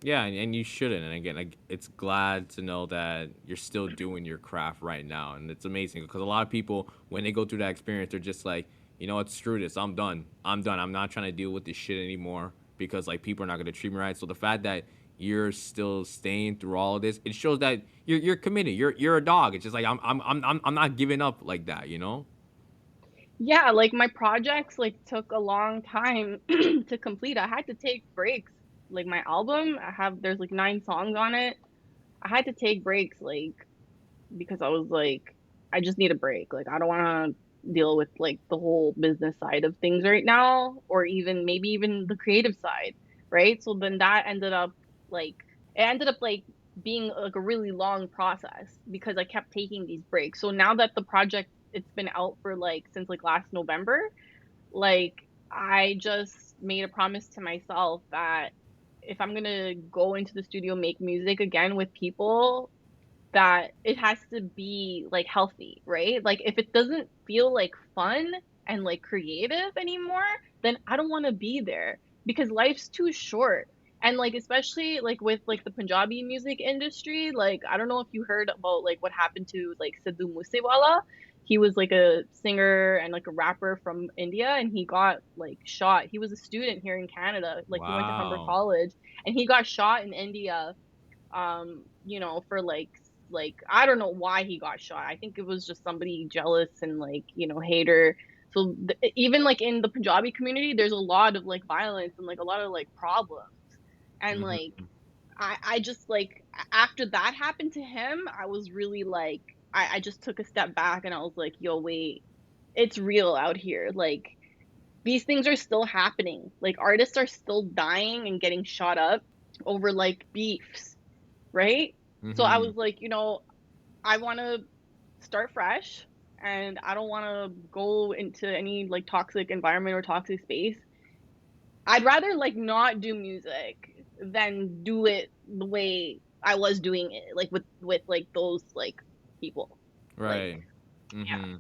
Yeah, and you shouldn't. And again, like, it's glad to know that you're still doing your craft right now, and it's amazing because a lot of people, when they go through that experience, they're just like, you know what, screw this, I'm done. I'm done. I'm not trying to deal with this shit anymore because like people are not gonna treat me right. So the fact that you're still staying through all of this, it shows that you're committed. You're a dog. It's just like I'm not giving up like that. You know. Yeah, like my projects like took a long time to complete. I had to take breaks. Like my album, there's like 9 songs on it. I had to take breaks like because I was like I just need a break. Like I don't want to deal with like the whole business side of things right now, or even maybe even the creative side, right? So then that ended up like it ended up like being like a really long process because I kept taking these breaks. So now that the project it's been out for like since like last November, like I just made a promise to myself that if I'm gonna go into the studio, make music again with people, that it has to be like healthy, right? Like if it doesn't feel like fun and like creative anymore, then I don't want to be there because life's too short. And like especially like with like the Punjabi music industry, like I don't know if you heard about like what happened to like Sidhu Moosewala. He was like a singer and like a rapper from India and he got like shot. He was a student here in Canada. Like he went to Humber Wow. College and he got shot in India for like I don't know why he got shot. I think it was just somebody jealous and like, hater. So even like in the Punjabi community, there's a lot of like violence and like a lot of like problems. And like Hmm. I just like after that happened to him, I was really like I just took a step back and I was like, yo, wait, it's real out here. Like these things are still happening. Like artists are still dying and getting shot up over like beefs, right? So I Hmm. was like, I want to start fresh and I don't want to go into any like toxic environment or toxic space. I'd rather like not do music than do it the way I was doing it, like with like those like people. Like, Right. yeah. Hmm.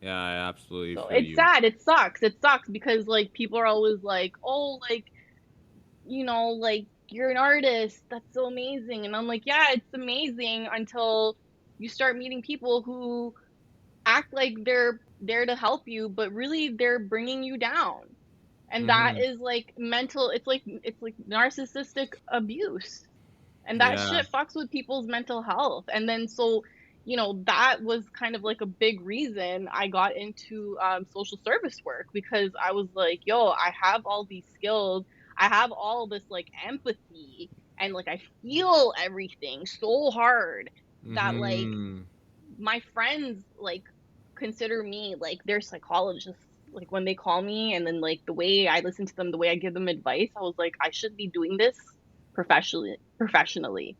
Yeah, I absolutely So feel it's you. sad. It sucks. It sucks because like people are always like, "Oh, like like you're an artist. That's so amazing." And I'm like, yeah, it's amazing until you start meeting people who act like they're there to help you, but really they're bringing you down. And that Hmm. is like mental, it's like narcissistic abuse. And that Yeah. shit fucks with people's mental health. And then so that was kind of like a big reason I got into social service work because I was like, yo, I have all these skills, I have all this like empathy, and like I feel everything so hard that like Hmm. my friends like consider me like their psychologists. Like when they call me and then like the way I listen to them, the way I give them advice, I was like I should be doing this professionally.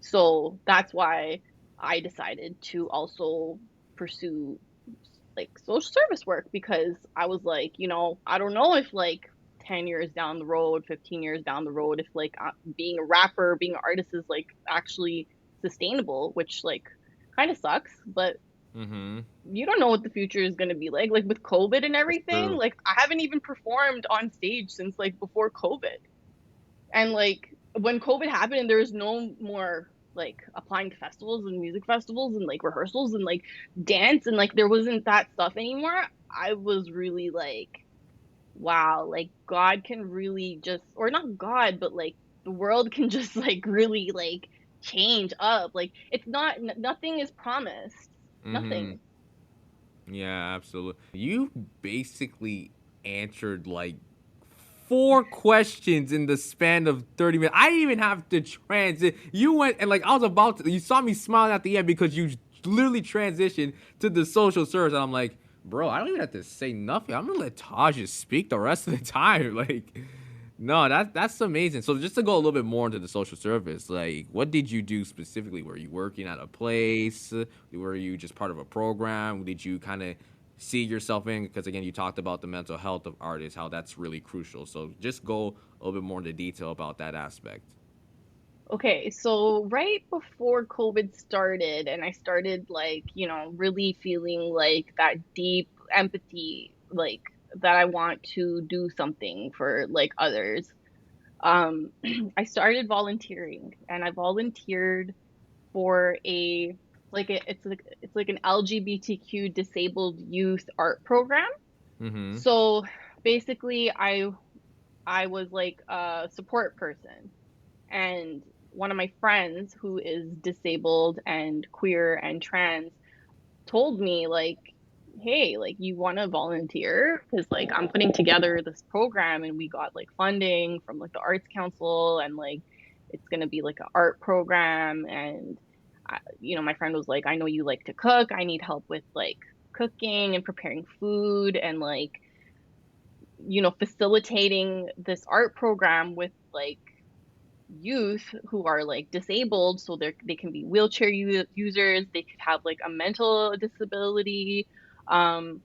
So that's why I decided to also pursue like social service work because I was like, I don't know if like 10 years down the road, 15 years down the road, if like being a rapper, being an artist is like actually sustainable, which like kind of sucks, but Hmm. you don't know what the future is going to be like with COVID and That's everything. true. Like I haven't even performed on stage since like before COVID. And like when COVID happened and there was no more like applying to festivals and music festivals and like rehearsals and like dance and like there wasn't that stuff anymore, I was really like, wow, like God can really just, or not God, but like the world can just like really like change up. Like it's not, nothing is promised. Hmm. Nothing. Yeah, absolutely. You basically answered like 4 questions in the span of 30 minutes. I didn't even have to transit. You went and like I was about to, you saw me smiling at the end because you literally transitioned to the social service. And I'm like, bro, I don't even have to say nothing. I'm gonna let Taj just speak the rest of the time. Like, no, that's amazing. So just to go a little bit more into the social service, like, what did you do specifically? Were you working at a place? Were you just part of a program? Did you kind of see yourself in? Because again, you talked about the mental health of artists, how that's really crucial. So just go a little bit more into detail about that aspect. Okay, so right before COVID started, and I started like, really feeling like that deep empathy, like that I want to do something for like others. Um, I started volunteering, and I volunteered for it's like an LGBTQ disabled youth art program. Mm-hmm. So basically, I was like a support person, and one of my friends who is disabled and queer and trans told me like, hey, like you want to volunteer because like I'm putting together this program and we got like funding from like the arts council, and like it's going to be like an art program. And my friend was like, I know you like to cook, I need help with like cooking and preparing food, and like facilitating this art program with like youth who are like disabled, so they can be wheelchair users, they could have like a mental disability. um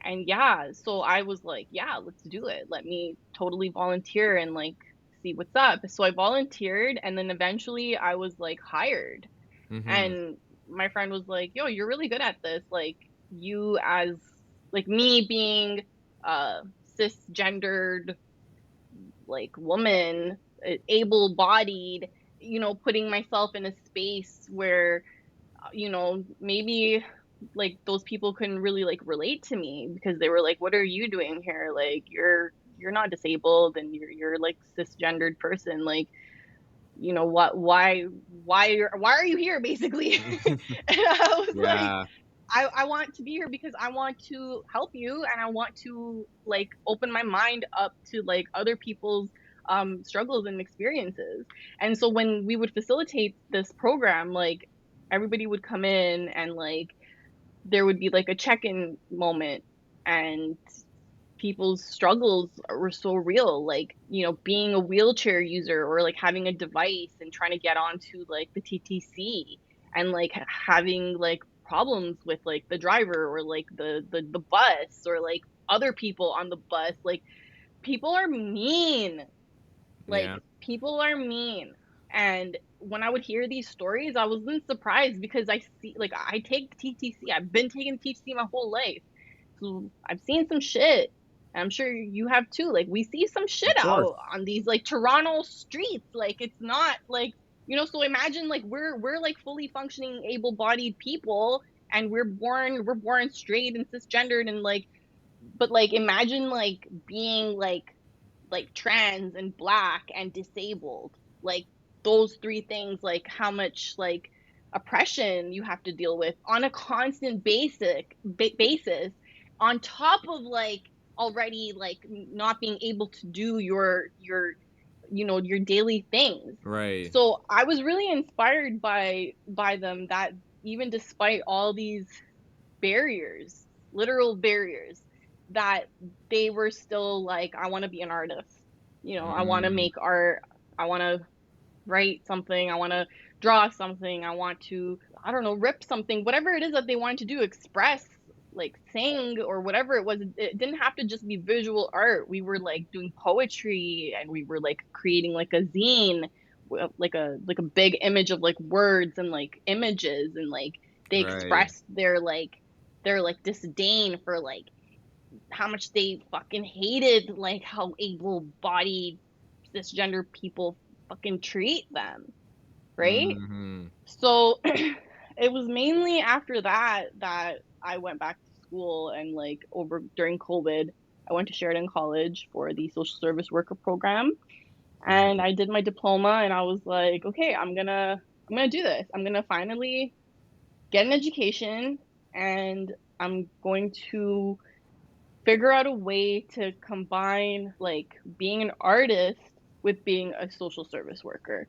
and yeah, so I was like, yeah, let's do it, let me totally volunteer and like see what's up. So I volunteered, and then eventually I was like hired. Mm-hmm. And my friend was like, yo, you're really good at this, like you as like me being a cisgendered like woman, able-bodied, putting myself in a space where, maybe like those people couldn't really like relate to me because they were like, what are you doing here? Like you're not disabled, and you're like cisgendered person. Like, what, why are you here basically? And I was like, Yeah. I want to be here because I want to help you, and I want to like open my mind up to like other people's struggles and experiences. And so when we would facilitate this program, like everybody would come in, and like there would be like a check-in moment, and people's struggles were so real, like being a wheelchair user or like having a device and trying to get onto like the TTC, and like having like problems with like the driver or like the bus, or like other people on the bus. Like people are mean, Yeah. people are mean. And when I would hear these stories, I wasn't surprised because I see, like, I take TTC. I've been taking TTC my whole life. So I've seen some shit. And I'm sure you have too. Like, we see some shit Of course. out on these like Toronto streets. Like, it's not like, so imagine like we're like fully functioning able-bodied people, and we're born straight and cisgendered, and like, but like imagine like being like trans and black and disabled, like those three things, like how much like oppression you have to deal with on a constant basis, on top of like already like not being able to do your daily things. Right. So I was really inspired by them, that even despite all these barriers, literal barriers, that they were still like, I want to be an artist. I want to Mm, make art. I want to write something. I want to draw something. I want to, I don't know, rip something, whatever it is that they wanted to do, express, like sing or whatever it was. It didn't have to just be visual art. We were like doing poetry, and we were like creating like a zine, like a big image of like words and like images, and like they right. expressed their like disdain for like how much they fucking hated like how able-bodied cisgender people fucking treat them, right? Mm-hmm. So it was mainly after that I went back to school, and like over during COVID, I went to Sheridan College for the social service worker program, and Mm-hmm. I did my diploma, and I was like, okay, I'm gonna do this. I'm gonna finally get an education, and I'm going to figure out a way to combine like being an artist with being a social service worker.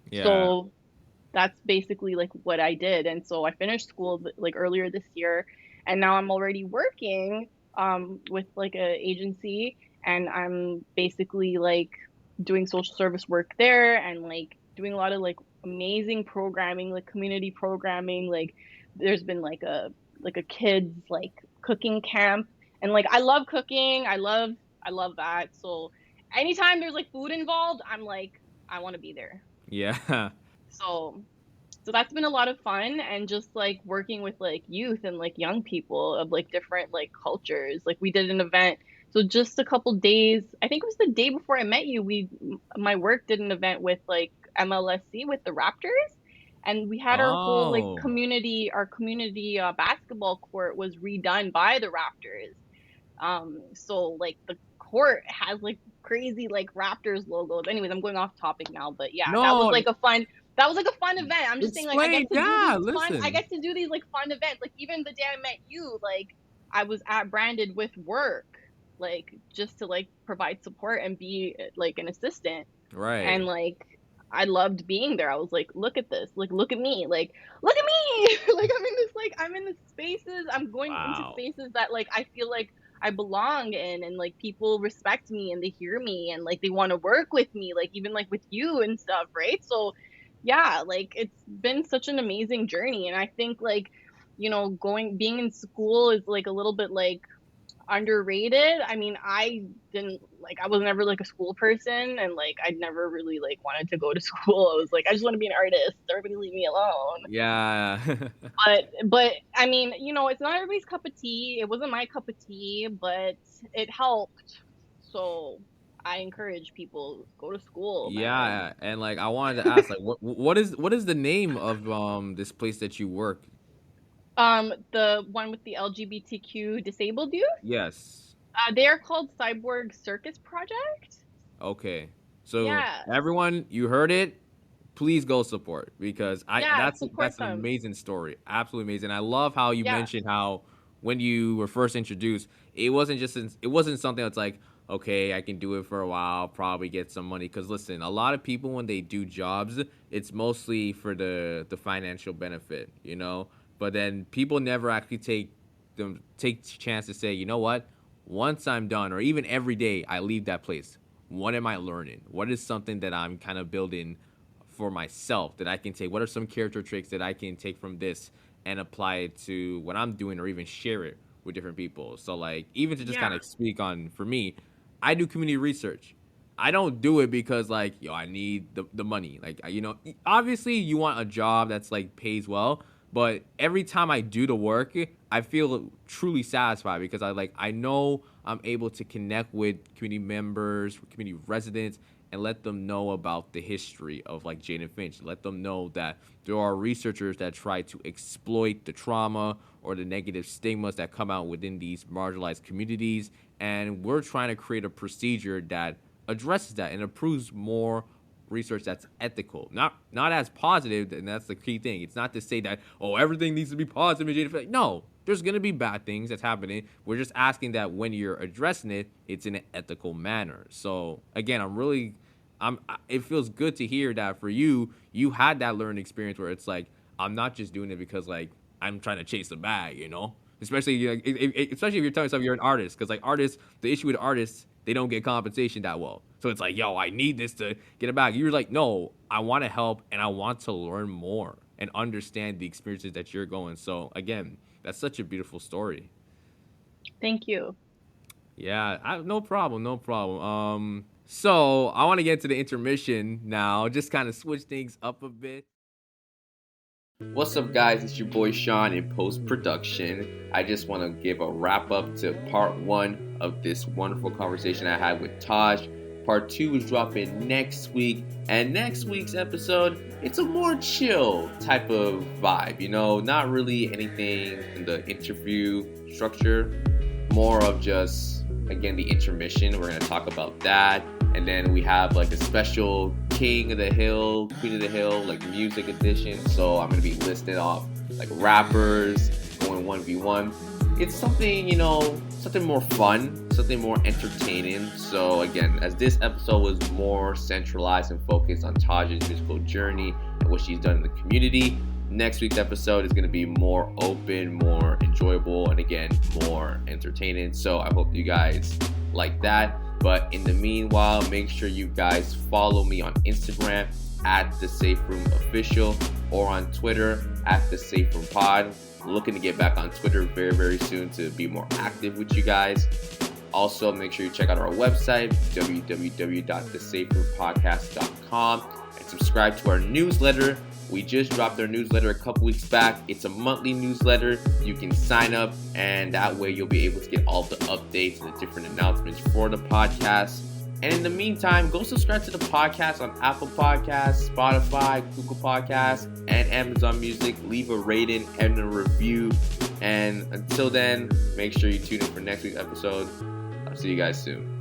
Yeah. So that's basically like what I did. And so I finished school like earlier this year, and now I'm already working with like a agency, and I'm basically like doing social service work there, and like doing a lot of like amazing programming, like community programming. Like there's been like a kids like cooking camp, and like I love cooking. I love that. So anytime there's like food involved, I'm like I want to be there. Yeah. So that's been a lot of fun, and just like working with like youth and like young people of like different like cultures. Like we did an event. So just a couple days, I think it was the day before I met you, my work did an event with like MLSC with the Raptors, and we had our whole like Oh. community basketball court was redone by the Raptors. So like the court has like crazy like Raptors logos. Anyways, I'm going off topic now, but yeah, No, that was like a fun event. I'm just saying like explain. Yeah, I listen. get to do these like fun events. Like even the day I met you, like I was at Branded with work, like just to like provide support and be like an assistant. Right. And like I loved being there. I was like, look at this. Like look at me. Like look at me. Like I'm in the spaces. I'm going into Wow. spaces that like I feel like I belong in, and like people respect me and they hear me and like they want to work with me, like even like with you and stuff, right? So yeah, like it's been such an amazing journey. And I think like, being in school is like a little bit like underrated. I mean, I was never like a school person, and like I'd never really like wanted to go to school. I was like, I just want to be an artist. Everybody leave me alone. Yeah. But I mean, it's not everybody's cup of tea. It wasn't my cup of tea, but it helped. So I encourage people go to school, man. Yeah, and like I wanted to ask, like, what is the name of this place that you work? The one with the LGBTQ disabled youth, Yes. they are called Cyborg Circus Project. Okay. So Yeah, everyone, you heard it. Please go support because I yeah, that's support an them. amazing story. Absolutely amazing. I love how you Yeah, mentioned how when you were first introduced, it wasn't something that's like, okay, I can do it for a while, probably get some money. Because listen, a lot of people when they do jobs, it's mostly for the financial benefit, you know. But then people never actually take chance to say, you know what? Once I'm done, or even every day I leave that place, what am I learning? What is something that I'm kind of building for myself that I can take? What are some character traits that I can take from this and apply it to what I'm doing, or even share it with different people? So like even to just kind yeah, of speak on for me, I do community research. I don't do it because like yo I need the money. Like obviously you want a job that's like pays well, but every time I do the work, I feel truly satisfied because I know I'm able to connect with community members, community residents, and let them know about the history of like Jane and Finch. Let them know that there are researchers that try to exploit the trauma or the negative stigmas that come out within these marginalized communities, and we're trying to create a procedure that addresses that and approves more research that's ethical, not as positive. And that's the key thing. It's not to say that everything needs to be positive. No, there's gonna be bad things that's happening. We're just asking that when you're addressing it, it's in an ethical manner. So again, it feels good to hear that for you, you had that learning experience where it's like I'm not just doing it because like I'm trying to chase a bag, Especially like, especially if you're telling yourself you're an artist, because like artists, the issue with artists, they don't get compensation that well. So it's like, yo, I need this to get it back. You're like, no, I want to help and I want to learn more and understand the experiences that you're going. So again, that's such a beautiful story. thank you. Yeah, no problem, no problem. So I want to get to the intermission now, just kind of switch things up a bit. What's up, guys? It's your boy Sean in post production. I just want to give a wrap up to part one of this wonderful conversation I had with Taj. Part two is dropping next week, and next week's episode, it's a more chill type of vibe, not really anything in the interview structure, more of just, again, the intermission. We're going to talk about that, and then we have like a special King of the Hill, Queen of the Hill, like music edition. So I'm gonna be listing off like rappers going 1v1. It's something, something more fun, something more entertaining. So again, as this episode was more centralized and focused on Taj's musical journey and what she's done in the community, Next week's episode is going to be more open, more enjoyable, and again, more entertaining. So I hope you guys like that. But in the meanwhile, make sure you guys follow me on Instagram at The Safe Room Official or on Twitter at The Safe Room Pod. Looking to get back on Twitter very, very soon to be more active with you guys. Also, make sure you check out our website, www.thesaferoompodcast.com, and subscribe to our newsletter. We just dropped our newsletter a couple weeks back. It's a monthly newsletter. You can sign up, and that way you'll be able to get all the updates and the different announcements for the podcast. And in the meantime, go subscribe to the podcast on Apple Podcasts, Spotify, Google Podcasts, and Amazon Music. Leave a rating and a review. And until then, make sure you tune in for next week's episode. I'll see you guys soon.